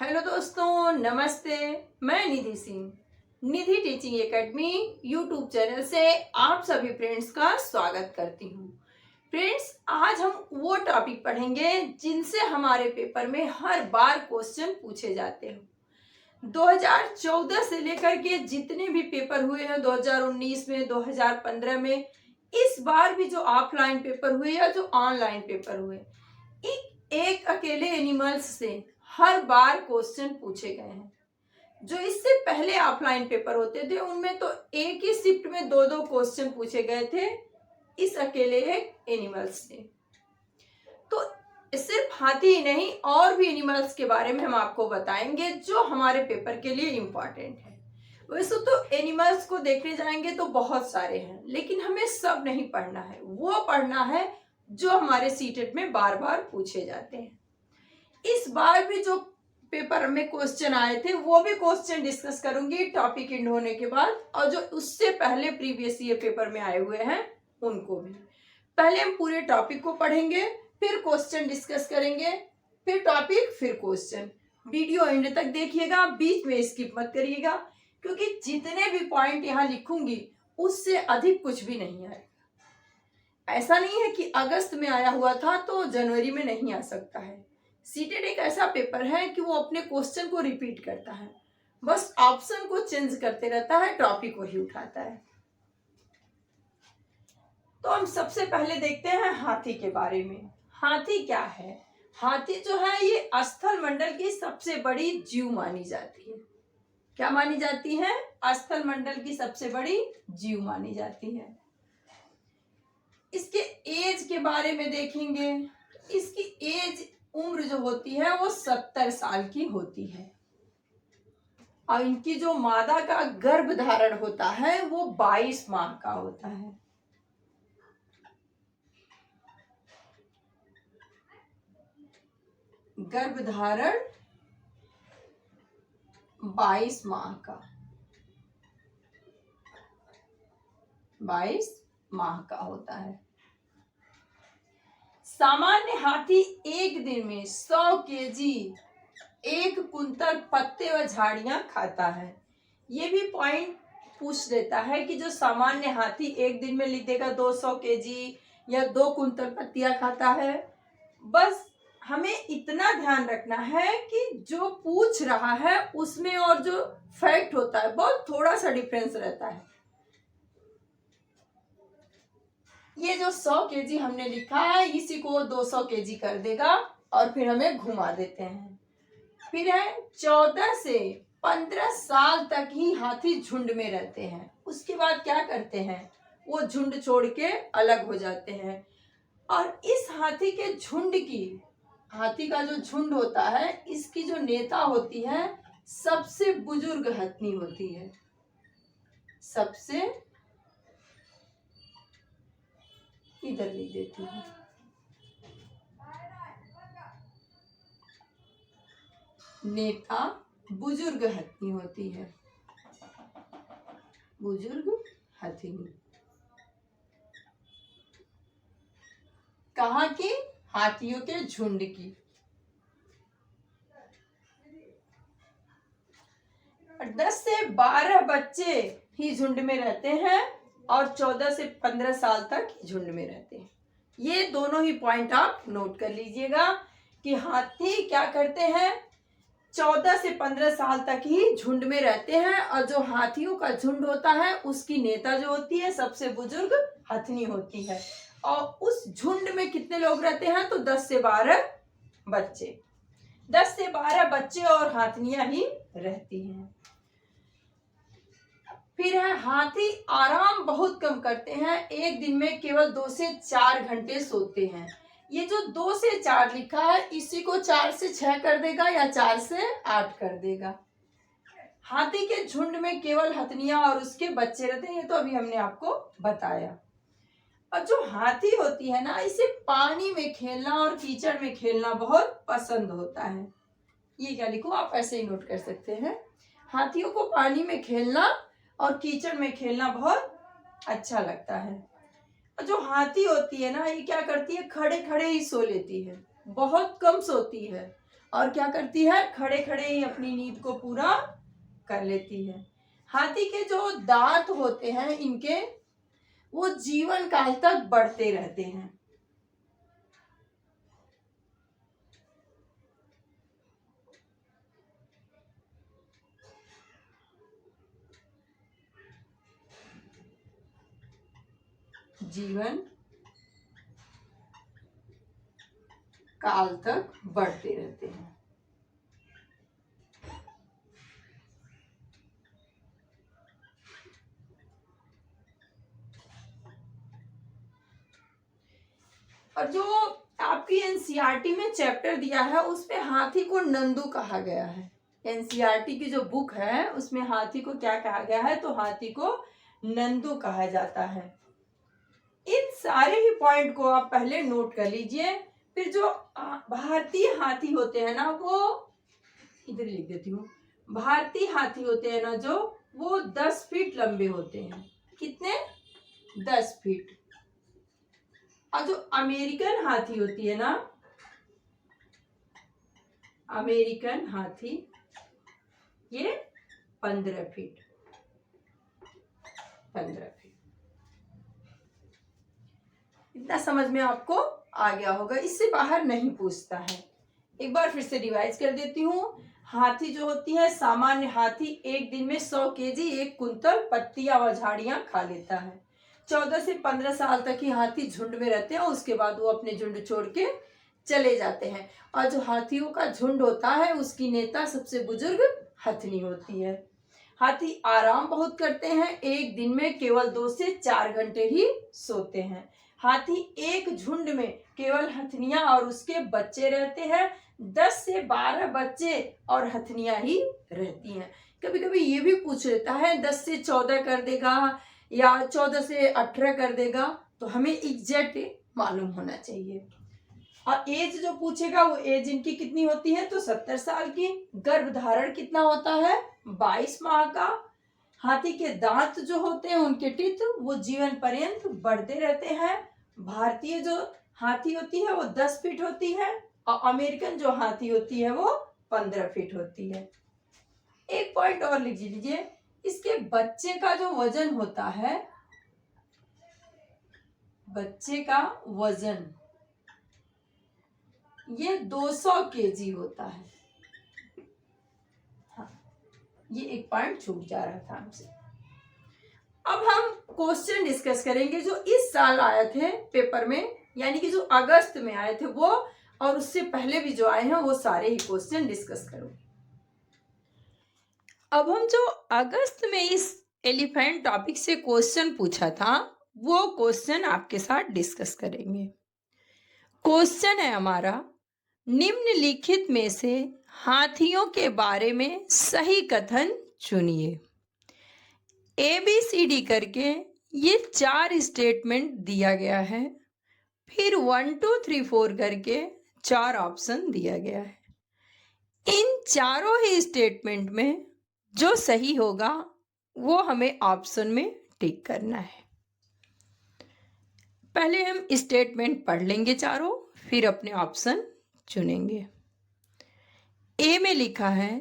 Hello दोस्तों, नमस्ते। मैं निधि सिंह निधि टीचिंग एकेडमी यूट्यूब चैनल से आप सभी फ्रेंड्स का स्वागत करती हूँ। फ्रेंड्स, आज हम वो टॉपिक पढ़ेंगे जिनसे हमारे पेपर में हर बार क्वेश्चन पूछे जाते हैं। 2014 से लेकर के जितने भी पेपर हुए हैं, 2019 में, 2015 में, इस बार भी जो ऑफलाइन पेपर हुए या जो ऑनलाइन पेपर हुए, एक अकेले एनिमल्स से हर बार क्वेश्चन पूछे गए हैं। जो इससे पहले ऑफलाइन पेपर होते थे उनमें तो एक ही शिफ्ट में दो दो क्वेश्चन पूछे गए थे इस अकेले एक एनिमल्स से। तो सिर्फ हाथी ही नहीं, और भी एनिमल्स के बारे में हम आपको बताएंगे जो हमारे पेपर के लिए इम्पोर्टेंट है। वैसे तो एनिमल्स को देखने जाएंगे तो बहुत सारे हैं, लेकिन हमें सब नहीं पढ़ना है, वो पढ़ना है जो हमारे सीटेट में बार बार पूछे जाते हैं। इस बार भी जो पेपर में क्वेश्चन आए थे वो भी क्वेश्चन डिस्कस करूंगी टॉपिक एंड होने के बाद, और जो उससे पहले प्रीवियस ईयर पेपर में आए हुए हैं उनको भी। पहले हम पूरे टॉपिक को पढ़ेंगे, फिर क्वेश्चन डिस्कस करेंगे, फिर टॉपिक, फिर क्वेश्चन। वीडियो एंड तक देखिएगा, बीच में स्किप मत करिएगा, क्योंकि जितने भी पॉइंट यहाँ लिखूंगी उससे अधिक कुछ भी नहीं आएगा। ऐसा नहीं है कि अगस्त में आया हुआ था तो जनवरी में नहीं आ सकता है। सीटेट एक ऐसा पेपर है कि वो अपने क्वेश्चन को रिपीट करता है, बस ऑप्शन को चेंज करते रहता है, टॉपिक वही उठाता है। तो हम सबसे पहले देखते हैं हाथी के बारे में। हाथी क्या है? हाथी जो है ये स्थल मंडल की सबसे बड़ी जीव मानी जाती है। क्या मानी जाती है? स्थल मंडल की सबसे बड़ी जीव मानी जाती है। इसके एज के बारे में देखेंगे, इसकी एज, उम्र जो होती है वो 70 साल की होती है, और इनकी जो मादा का गर्भ धारण होता है वो 22 माह का होता है। गर्भ धारण 22 माह का, 22 माह का होता है। सामान्य हाथी एक दिन में 100 केजी 1 कुंतल पत्ते व झाड़ियां खाता है। ये भी पॉइंट पूछ देता है कि जो सामान्य हाथी एक दिन में लिख देगा 200 केजी या 2 कुंतल पत्तियां खाता है। बस हमें इतना ध्यान रखना है कि जो पूछ रहा है उसमें और जो फैक्ट होता है बहुत थोड़ा सा डिफरेंस रहता है। ये जो 100 केजी हमने लिखा है इसी को 200 केजी कर देगा, और फिर हमें घुमा देते हैं। फिर है 14 से 15 साल तक ही हाथी झुंड में रहते हैं। उसके बाद क्या करते हैं? वो झुंड छोड़ के अलग हो जाते हैं। और इस हाथी के झुंड की, हाथी का जो झुंड होता है इसकी जो नेता होती है सबसे बुजुर्ग हथनी होती है। सबसे, इधर लिख देती हूँ, नेता बुजुर्ग हथनी होती है। बुजुर्ग हथनी कहाँ की? हाथियों के झुंड की। 10 से 12 बच्चे ही झुंड में रहते हैं और 14 से 15 साल तक झुंड में रहते हैं। ये दोनों ही पॉइंट आप नोट कर लीजिएगा कि हाथी क्या करते हैं, 14 से 15 साल तक ही झुंड में रहते हैं, और जो हाथियों का झुंड होता है उसकी नेता जो होती है सबसे बुजुर्ग हथनी होती है। और उस झुंड में कितने लोग रहते हैं? तो 10 से 12 बच्चे, 10 से 12 बच्चे और हाथनियां ही रहती हैं। फिर है हाथी आराम बहुत कम करते हैं, एक दिन में केवल 2 से 4 घंटे सोते हैं। ये जो 2 से 4 लिखा है इसी को 4 से 6 कर देगा या 4 से 8 कर देगा। हाथी के झुंड में केवल हथनियां और उसके बच्चे रहते हैं, ये तो अभी हमने आपको बताया। और जो हाथी होती है ना, इसे पानी में खेलना और कीचड़ में खेलना बहुत पसंद होता है। ये क्या लिखूं, आप ऐसे ही नोट कर सकते हैं। हाथियों को पानी में खेलना और कीचड़ में खेलना बहुत अच्छा लगता है। और जो हाथी होती है ना, ये क्या करती है, खड़े खड़े ही सो लेती है, बहुत कम सोती है। और क्या करती है, खड़े खड़े ही अपनी नींद को पूरा कर लेती है। हाथी के जो दांत होते हैं इनके, वो जीवन काल तक बढ़ते रहते हैं। जीवन काल तक बढ़ते रहते हैं। और जो आपकी एनसीईआरटी में चैप्टर दिया है उसमें हाथी को नंदू कहा गया है। एनसीईआरटी की जो बुक है उसमें हाथी को क्या कहा गया है, तो हाथी को नंदू कहा जाता है। इन सारे ही पॉइंट को आप पहले नोट कर लीजिए। फिर जो भारतीय हाथी होते हैं ना, वो इधर लिख देती हूँ, भारतीय हाथी होते हैं ना जो, वो 10 फीट लंबे होते हैं। कितने? 10 फीट। और जो अमेरिकन हाथी होती है ना, अमेरिकन हाथी, ये 15 फीट। 15 फीट। इतना समझ में आपको आ गया होगा, इससे बाहर नहीं पूछता है। एक बार फिर से रिवाइज कर देती हूँ। हाथी जो होती है, सामान्य हाथी एक दिन में 100 केजी 1 कुंतल पत्तियां व झाड़ियां खा लेता है। 14 से 15 साल तक ही हाथी झुंड में रहते हैं, उसके बाद वो अपने झुंड छोड़ के चले जाते हैं। और जो हाथियों का झुंड होता है उसकी नेता सबसे बुजुर्ग हथनी होती है। हाथी आराम बहुत करते हैं, एक दिन में केवल 2 से 4 घंटे ही सोते हैं। हाथी एक झुंड में केवल हथनियां और उसके बच्चे रहते हैं। 10 से 12 बच्चे और हथनियां ही रहती हैं। कभी कभी ये भी पूछ लेता है 10 से 14 कर देगा या 14 से 18 कर देगा, तो हमें एग्जैक्ट मालूम होना चाहिए। और एज जो पूछेगा वो एज इनकी कितनी होती है, तो 70 साल की। गर्भधारण कितना होता है, 22 माह का। हाथी के दांत जो होते हैं उनके टीथ, वो जीवन पर्यंत बढ़ते रहते हैं। भारतीय जो हाथी होती है वो 10 फीट होती है और अमेरिकन जो हाथी होती है वो 15 फीट होती है। एक पॉइंट और लिख लीजिए, इसके बच्चे का जो वजन होता है, बच्चे का वजन ये 200 केजी होता है। हाँ, ये एक पॉइंट छूट जा रहा था हमसे। अब हम क्वेश्चन डिस्कस करेंगे जो इस साल आए थे पेपर में, यानी कि जो अगस्त में आए थे वो, और उससे पहले भी जो आए हैं वो सारे ही क्वेश्चन डिस्कस करो। अब हम जो अगस्त में इस एलिफेंट टॉपिक से क्वेश्चन पूछा था वो क्वेश्चन आपके साथ डिस्कस करेंगे। क्वेश्चन है हमारा, निम्नलिखित में से हाथियों के बारे में सही कथन चुनिए। ABCD करके ये 4 स्टेटमेंट दिया गया है, फिर 1 2 3 4 करके 4 ऑप्शन दिया गया है। इन चारों ही स्टेटमेंट में जो सही होगा वो हमें ऑप्शन में टिक करना है। पहले हम स्टेटमेंट पढ़ लेंगे चारों, फिर अपने ऑप्शन चुनेंगे। ए में लिखा है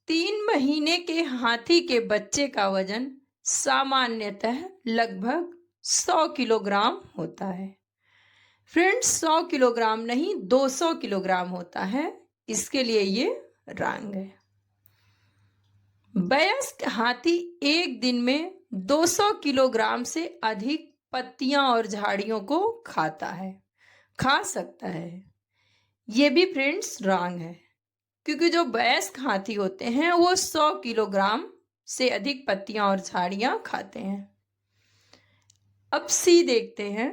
3 महीने के हाथी के बच्चे का वजन सामान्यतः लगभग 100 किलोग्राम होता है। फ्रेंड्स 100 किलोग्राम नहीं 200 किलोग्राम होता है, इसके लिए ये रॉन्ग है। वयस्क हाथी एक दिन में 200 किलोग्राम से अधिक पत्तियां और झाड़ियों को खा सकता है। ये भी फ्रेंड्स रॉन्ग है, क्योंकि जो वयस्क हाथी होते हैं वो 100 किलोग्राम से अधिक पत्तियां और झाड़ियां खाते हैं। अब सी देखते हैं,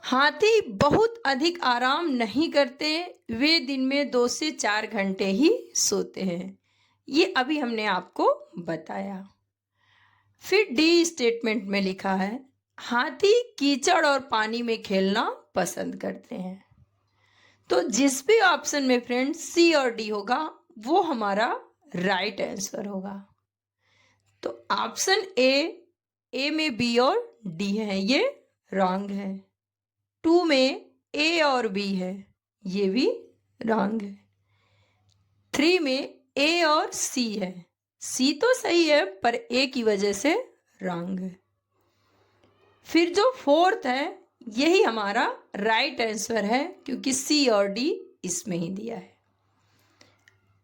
हाथी बहुत अधिक आराम नहीं करते, वे दिन में 2 से 4 घंटे ही सोते हैं। ये अभी हमने आपको बताया। फिर डी स्टेटमेंट में लिखा है हाथी कीचड़ और पानी में खेलना पसंद करते हैं। तो जिस भी ऑप्शन में फ्रेंड्स सी और डी होगा वो हमारा राइट आंसर होगा। तो ऑप्शन ए में बी और डी है, ये रॉन्ग है। 2 में ए और बी है, ये भी रॉन्ग है। 3 में ए और सी है, सी तो सही है पर ए की वजह से रॉन्ग है। फिर जो 4th है यही हमारा राइट आंसर है क्योंकि सी और डी इसमें ही दिया है।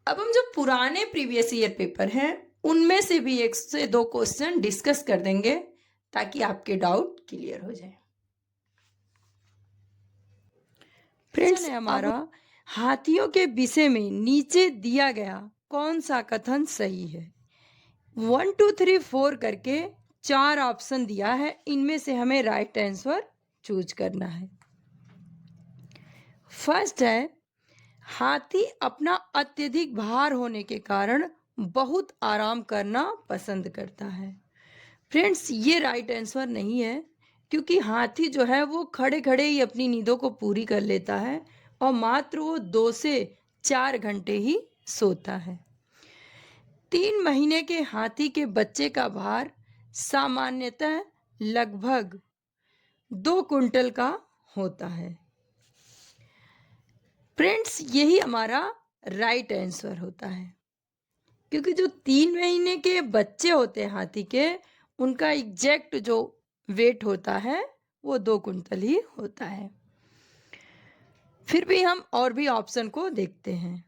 अब हम जो पुराने प्रीवियस ईयर पेपर हैं उनमें से भी 1 से 2 क्वेश्चन डिस्कस कर देंगे ताकि आपके डाउट क्लियर हो जाए। फ्रेंड्स, हमारा हाथियों के विषय में नीचे दिया गया कौन सा कथन सही है? 1 2 3 4 करके 4 ऑप्शन दिया है, इनमें से हमें राइट आंसर चूज करना है। फर्स्ट है, हाथी अपना अत्यधिक भार होने के कारण बहुत आराम करना पसंद करता है। फ्रेंड्स, ये राइट आंसर नहीं है क्योंकि हाथी जो है वो खड़े खड़े ही अपनी नींदों को पूरी कर लेता है और मात्र वो 2 से 4 घंटे ही सोता है। 3 महीने के हाथी के बच्चे का भार सामान्यतः लगभग 2 कुंटल का होता है। फ्रेंड्स, यही हमारा राइट आंसर होता है क्योंकि जो 3 महीने के बच्चे होते हैं हाथी के, उनका एग्जैक्ट जो वेट होता है वो 2 कुंटल ही होता है। फिर भी हम और भी ऑप्शन को देखते हैं।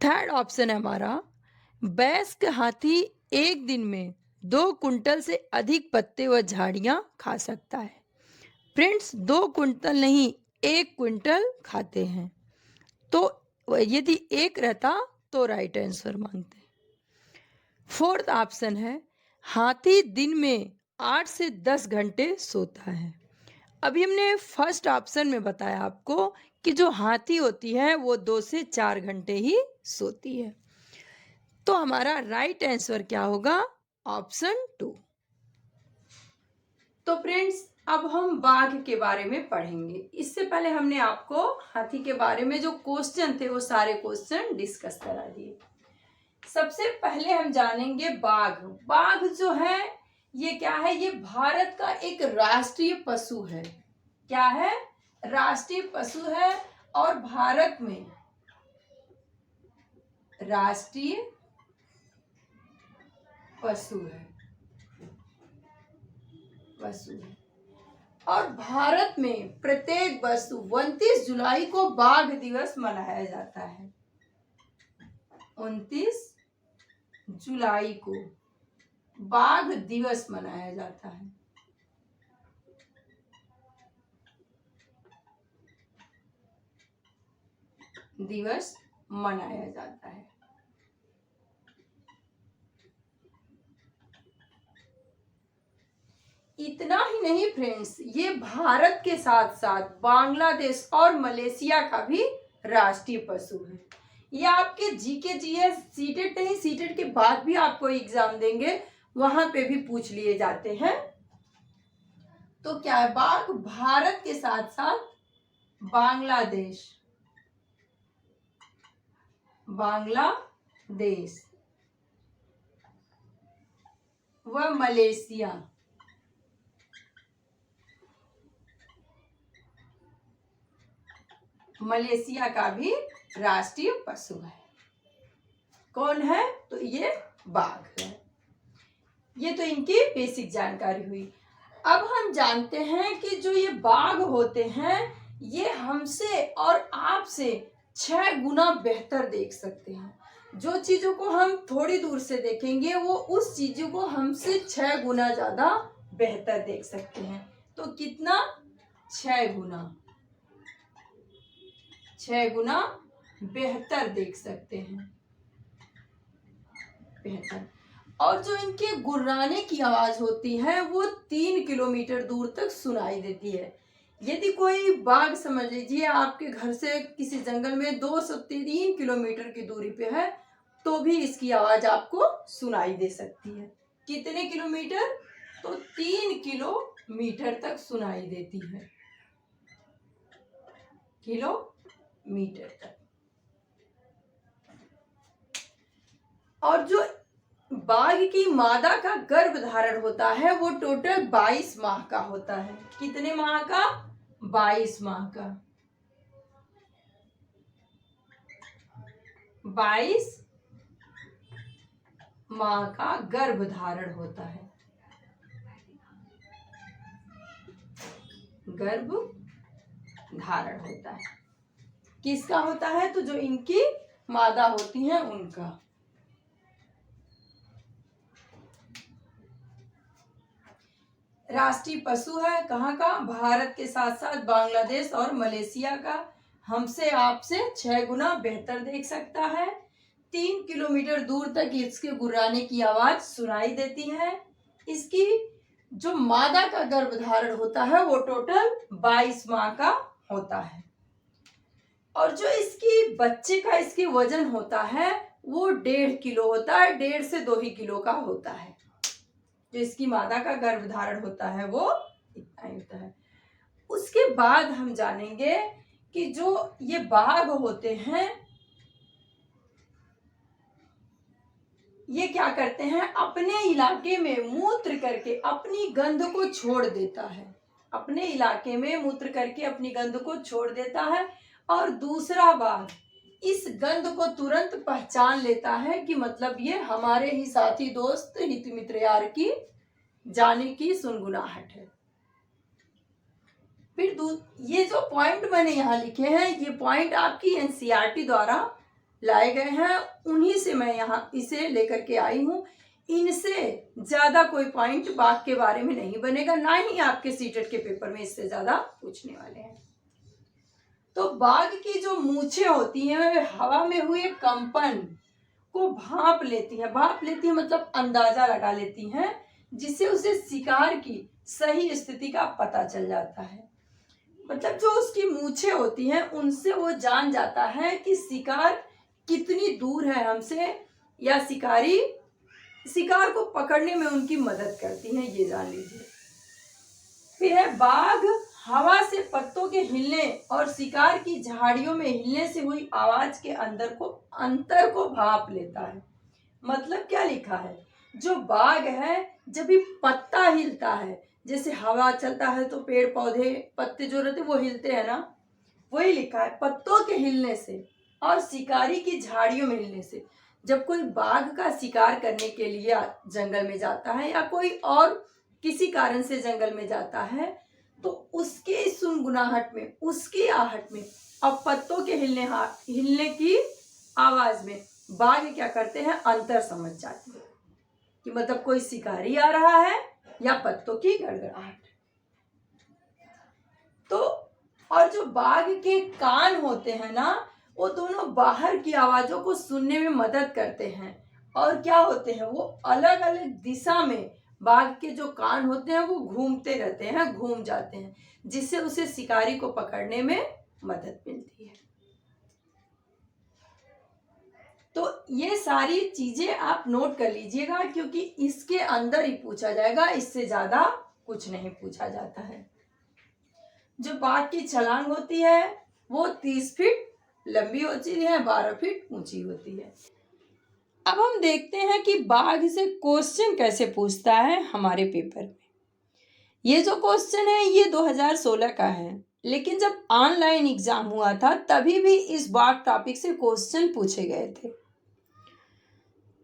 थर्ड ऑप्शन है हमारा, वयस्क हाथी एक दिन में 2 कुंटल से अधिक पत्ते व झाड़ियां खा सकता है। फ्रेंड्स, 2 कुंटल नहीं 1 क्विंटल खाते हैं, तो यदि 1 रहता तो राइट आंसर मानते। फोर्थ ऑप्शन है, हाथी दिन में 8 से 10 घंटे सोता है। अभी हमने फर्स्ट ऑप्शन में बताया आपको कि जो हाथी होती है वो 2 से 4 घंटे ही सोती है, तो हमारा राइट आंसर क्या होगा? ऑप्शन 2। तो फ्रेंड्स, अब हम बाघ के बारे में पढ़ेंगे। इससे पहले हमने आपको हाथी के बारे में जो क्वेश्चन थे वो सारे क्वेश्चन डिस्कस करा दिए। सबसे पहले हम जानेंगे बाघ। बाघ जो है ये क्या है? ये भारत का एक राष्ट्रीय पशु है। क्या है? राष्ट्रीय पशु है और भारत में राष्ट्रीय पशु है और भारत में प्रत्येक वर्ष 29 जुलाई को बाघ दिवस मनाया जाता है। 29 जुलाई को बाघ दिवस मनाया जाता है। दिवस मनाया जाता है। इतना ही नहीं फ्रेंड्स, ये भारत के साथ साथ बांग्लादेश और मलेशिया का भी राष्ट्रीय पशु है। ये आपके जीके जीएस सीटेट नहीं, सीटेट के बाद भी आपको एग्जाम देंगे, वहां पे भी पूछ लिए जाते हैं। तो क्या है? बाघ भारत के साथ साथ बांग्लादेश व मलेशिया का भी राष्ट्रीय पशु है। कौन है? तो ये बाघ है। ये तो इनकी बेसिक जानकारी हुई। अब हम जानते हैं कि जो ये बाघ होते हैं ये हमसे और आपसे 6 गुना बेहतर देख सकते हैं। जो चीजों को हम थोड़ी दूर से देखेंगे वो उस चीजों को हमसे 6 गुना ज्यादा बेहतर देख सकते हैं। तो कितना? 6 गुना। 6 गुना बेहतर देख सकते हैं। बेहतर। और जो इनके गुर्राने की आवाज होती है वो 3 किलोमीटर दूर तक सुनाई देती है। यदि कोई बाघ, समझ लीजिए आपके घर से किसी जंगल में 2 से 3 किलोमीटर की दूरी पे है, तो भी इसकी आवाज आपको सुनाई दे सकती है। कितने किलोमीटर? तो 3 किलोमीटर तक सुनाई देती है। किलोमीटर तक। और जो बाघ की मादा का गर्भ धारण होता है वो टोटल 22 माह का होता है। कितने माह का? 22 माह का। 22 माह का गर्भ धारण होता है। गर्भ धारण होता है किसका होता है? तो जो इनकी मादा होती हैं उनका। राष्ट्रीय पशु है कहाँ का? भारत के साथ साथ बांग्लादेश और मलेशिया का। हमसे आपसे 6 गुना बेहतर देख सकता है। 3 किलोमीटर दूर तक इसके गुर्राने की आवाज सुनाई देती है। इसकी जो मादा का गर्भधारण होता है वो टोटल 22 माह का होता है। और जो इसकी बच्चे का इसकी वजन होता है वो 1.5 किलो होता है। 1.5 से 2 ही किलो का होता है। जो इसकी मादा का गर्भधारण होता है वो इतना ही होता है। उसके बाद हम जानेंगे कि जो ये बाघ होते हैं ये क्या करते हैं? अपने इलाके में मूत्र करके अपनी गंध को छोड़ देता है। अपने इलाके में मूत्र करके अपनी गंध को छोड़ देता है और दूसरा बाघ इस गंध को तुरंत पहचान लेता है कि मतलब ये हमारे ही साथी दोस्त हित मित्र यार की जाने की सुनगुनाहट है। फिर ये जो पॉइंट मैंने यहाँ लिखे हैं ये पॉइंट आपकी एनसीईआरटी द्वारा लाए गए हैं, उन्हीं से मैं यहाँ इसे लेकर के आई हूँ। इनसे ज्यादा कोई पॉइंट बाघ के बारे में नहीं बनेगा, ना ही आपके सीटेट के पेपर में इससे ज्यादा पूछने वाले हैं। तो बाघ की जो मूछें होती हैं वे हवा में हुए कंपन को भांप लेती हैं। भांप लेती है मतलब अंदाजा लगा लेती हैं, जिससे उसे शिकार की सही स्थिति का पता चल जाता है। मतलब जो उसकी मूछें होती हैं उनसे वो जान जाता है कि शिकार कितनी दूर है हमसे, या शिकार को पकड़ने में उनकी मदद करती हैं, ये जान लीजिए। फिर है बाघ हवा से पत्तों के हिलने और शिकार की झाड़ियों में हिलने से हुई आवाज के अंतर को भांप लेता है। मतलब क्या लिखा है? जो बाघ है जब भी पत्ता हिलता है, जैसे हवा चलता है तो पेड़ पौधे पत्ते जो रहते वो हिलते हैं ना, वही लिखा है पत्तों के हिलने से और शिकारी की झाड़ियों में हिलने से। जब कोई बाघ का शिकार करने के लिए जंगल में जाता है या कोई और किसी कारण से जंगल में जाता है तो उसके सुनगुनाहट में, उसकी आहट में और पत्तों के हिलने की आवाज में बाघ क्या करते हैं? अंतर समझ जाते हैं कि मतलब कोई शिकारी आ रहा है या पत्तों की गड़गड़ाहट। तो और जो बाघ के कान होते हैं ना वो दोनों बाहर की आवाजों को सुनने में मदद करते हैं और क्या होते हैं? वो अलग अलग दिशा में बाघ के जो कान होते हैं वो घूमते रहते हैं, घूम जाते हैं, जिससे उसे शिकारी को पकड़ने में मदद मिलती है। तो ये सारी चीजें आप नोट कर लीजिएगा क्योंकि इसके अंदर ही पूछा जाएगा, इससे ज्यादा कुछ नहीं पूछा जाता है। जो बाघ की छलांग होती है वो 30 फीट लंबी होती है, 12 फीट ऊंची होती है। अब हम देखते हैं कि बाघ से क्वेश्चन कैसे पूछता है हमारे पेपर में। ये जो क्वेश्चन है ये 2016 का है, लेकिन जब ऑनलाइन एग्जाम हुआ था तभी भी इस बाघ टॉपिक से क्वेश्चन पूछे गए थे।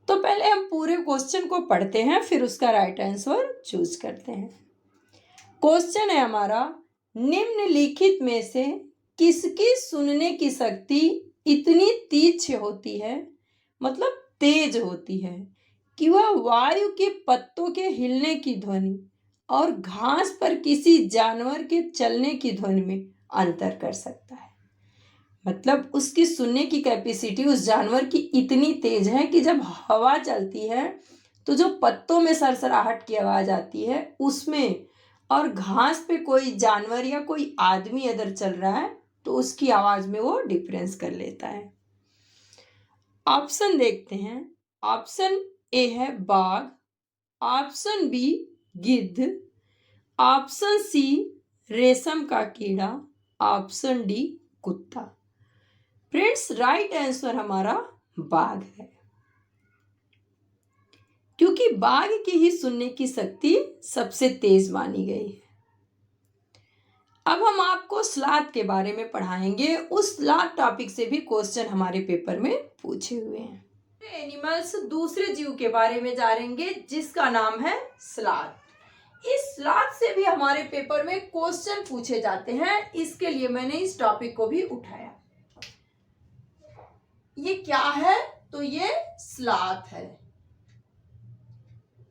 तो पहले हम पूरे क्वेश्चन को पढ़ते हैं फिर उसका राइट आंसर चूज करते हैं। क्वेश्चन है हमारा, निम्नलिखित में से किसकी सुनने की शक्ति इतनी तीक्ष्ण होती है, मतलब तेज होती है, कि वह वायु के पत्तों के हिलने की ध्वनि और घास पर किसी जानवर के चलने की ध्वनि में अंतर कर सकता है। मतलब उसकी सुनने की कैपेसिटी उस जानवर की इतनी तेज है कि जब हवा चलती है तो जो पत्तों में सरसराहट की आवाज आती है उसमें, और घास पे कोई जानवर या कोई आदमी अगर चल रहा है तो उसकी आवाज में वो डिफरेंस कर लेता है। ऑप्शन देखते हैं। ऑप्शन ए है बाघ, ऑप्शन बी गिद्ध, ऑप्शन सी रेशम का कीड़ा, ऑप्शन डी कुत्ता। फ्रेंड्स राइट आंसर हमारा बाघ है, क्योंकि बाघ की ही सुनने की शक्ति सबसे तेज मानी गई है। अब हम आपको स्लाथ के बारे में पढ़ाएंगे। उस स्लाथ टॉपिक से भी क्वेश्चन हमारे पेपर में पूछे हुए हैं। एनिमल्स दूसरे जीव के बारे में जानेंगे जिसका नाम है स्लाथ। इस स्लाथ से भी हमारे पेपर में क्वेश्चन पूछे जाते हैं, इसके लिए मैंने इस टॉपिक को भी उठाया। ये क्या है? तो ये स्लाथ है।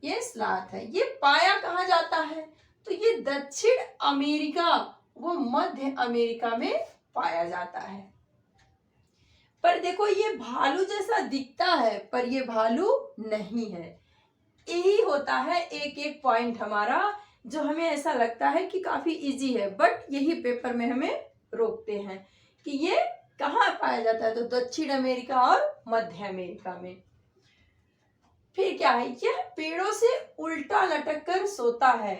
ये स्लाथ है। ये पाया कहाँ जाता है? तो ये दक्षिण अमेरिका व मध्य अमेरिका में पाया जाता है। पर देखो ये भालू जैसा दिखता है, पर ये भालू नहीं है। यही होता है एक एक पॉइंट हमारा, जो हमें ऐसा लगता है कि काफी इजी है, बट यही पेपर में हमें रोकते हैं कि ये कहाँ पाया जाता है। तो दक्षिण अमेरिका और मध्य अमेरिका में। फिर क्या है? यह पेड़ों से उल्टा लटक कर सोता है।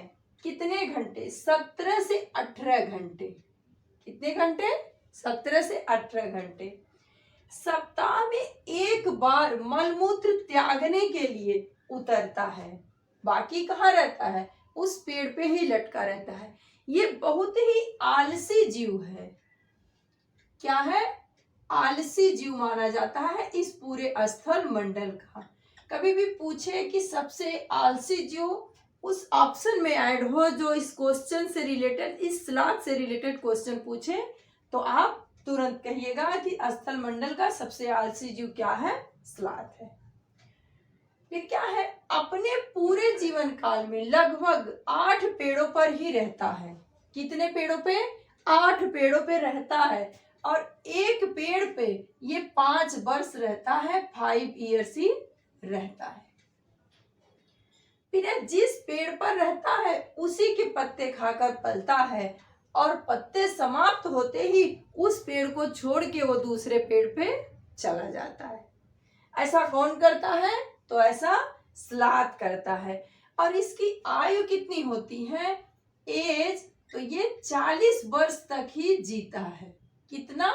कितने घंटे? 17 से 18 घंटे। कितने घंटे? 17 से 18 घंटे। सप्ताह में एक बार मलमूत्र त्यागने के लिए उतरता है। बाकी कहाँ रहता है? उस पेड़ पे ही लटका रहता है। ये बहुत ही आलसी जीव है। क्या है? आलसी जीव माना जाता है इस पूरे स्थल मंडल का। कभी भी पूछे कि सबसे आलसी जीव, उस ऑप्शन में ऐड हो जो इस क्वेश्चन से रिलेटेड, इस स्लाथ से रिलेटेड क्वेश्चन पूछे, तो आप तुरंत कहिएगा कि स्थल मंडल का सबसे आलसी जीव क्या है? स्लाथ है। फिर क्या है? अपने पूरे जीवन काल में लगभग 8 पेड़ों पर ही रहता है। कितने पेड़ों पे? 8 पेड़ों पे रहता है। और एक पेड़ पे ये 5 वर्ष रहता है, 5 ईयर्स ही रहता है। फिर जिस पेड़ पर रहता है उसी के पत्ते खाकर पलता है, और पत्ते समाप्त होते ही उस पेड़ को छोड़ के वो दूसरे पेड़ पे चला जाता है। ऐसा कौन करता है? तो ऐसा स्लाथ करता है। और इसकी आयु कितनी होती है? एज, तो ये 40 वर्ष तक ही जीता है। कितना?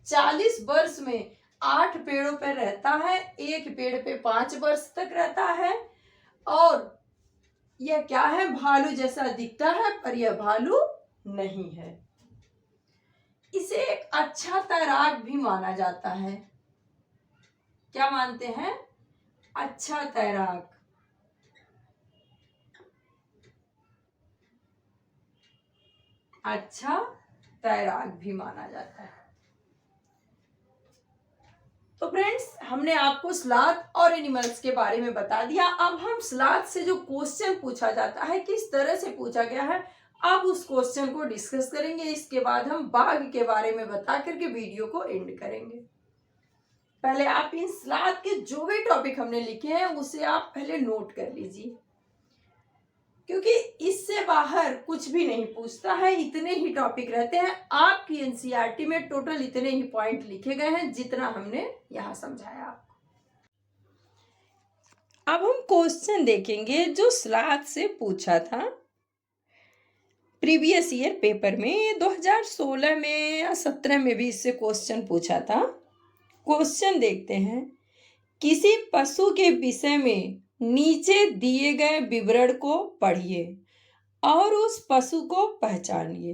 40 वर्ष में 8 पेड़ों पर रहता है, एक पेड़ पे 5 वर्ष तक रहता है। और यह क्या है? भालू जैसा दिखता है, पर यह भालू नहीं है। इसे एक अच्छा तैराक भी माना जाता है। क्या मानते हैं? अच्छा तैराक। अच्छा तैराक भी माना जाता है। तो फ्रेंड्स, हमने आपको स्लाथ और एनिमल्स के बारे में बता दिया। अब हम स्लाथ से जो क्वेश्चन पूछा जाता है, किस तरह से पूछा गया है, अब उस क्वेश्चन को डिस्कस करेंगे। इसके बाद हम बाघ के बारे में बता करके वीडियो को एंड करेंगे। पहले आप इन स्लाथ के जो भी टॉपिक हमने लिखे हैं उसे आप पहले नोट कर लीजिए, क्योंकि इससे बाहर कुछ भी नहीं पूछता है। इतने ही टॉपिक रहते हैं। आपकी एनसीईआरटी में टोटल इतने ही पॉइंट लिखे गए हैं जितना हमने यहाँ समझाया आपको। अब हम क्वेश्चन देखेंगे जो स्लाथ से पूछा था प्रीवियस ईयर पेपर में। 2016 में या 17 में भी इससे क्वेश्चन पूछा था। क्वेश्चन देखते हैं। किसी पशु के विषय में नीचे दिए गए विवरण को पढ़िए और उस पशु को पहचानिए।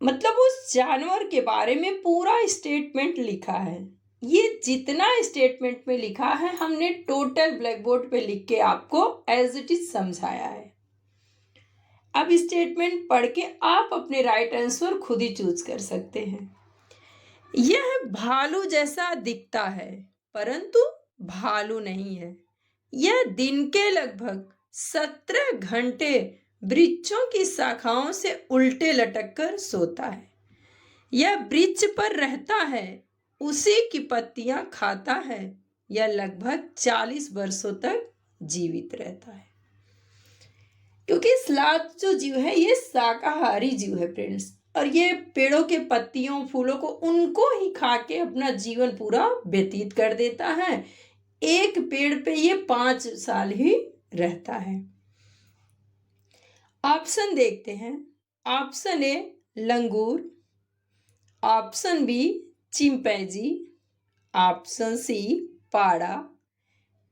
मतलब उस जानवर के बारे में पूरा स्टेटमेंट लिखा है। ये जितना स्टेटमेंट में लिखा है हमने टोटल ब्लैक बोर्ड पे लिख के आपको एज इट इज समझाया है। अब स्टेटमेंट पढ़ के आप अपने राइट आंसर खुद ही चूज कर सकते हैं। यह भालू जैसा दिखता है, परंतु भालू नहीं है। यह दिन के लगभग 17 घंटे वृक्षों की शाखाओं से उल्टे लटक कर सोता है। यह वृक्ष पर रहता है, उसी की पत्तियां खाता है। यह लगभग 40 वर्षों तक जीवित रहता है। क्योंकि स्लाथ जो जीव है ये शाकाहारी जीव है फ्रेंड्स, और ये पेड़ों के पत्तियों फूलों को उनको ही खा के अपना जीवन पूरा व्यतीत कर देता है। एक पेड़ पे ये 5 साल ही रहता है। ऑप्शन देखते हैं। ऑप्शन ए लंगूर, option B chimpanzee, option C पाड़ा,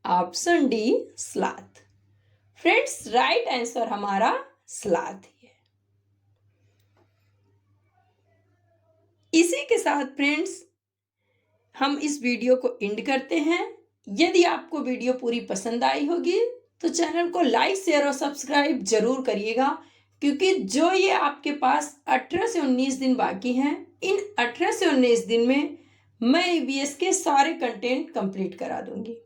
option D sloth. Friends, right answer हमारा स्लाथ ही है। इसी के साथ फ्रेंड्स हम इस वीडियो को एंड करते हैं। यदि आपको वीडियो पूरी पसंद आई होगी तो चैनल को लाइक शेयर और सब्सक्राइब जरूर करिएगा, क्योंकि जो ये आपके पास 18 से 19 दिन बाकी हैं, इन 18 से 19 दिन में मैं ईवीएस के सारे कंटेंट कंप्लीट करा दूंगी।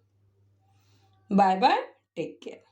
Bye bye, take care.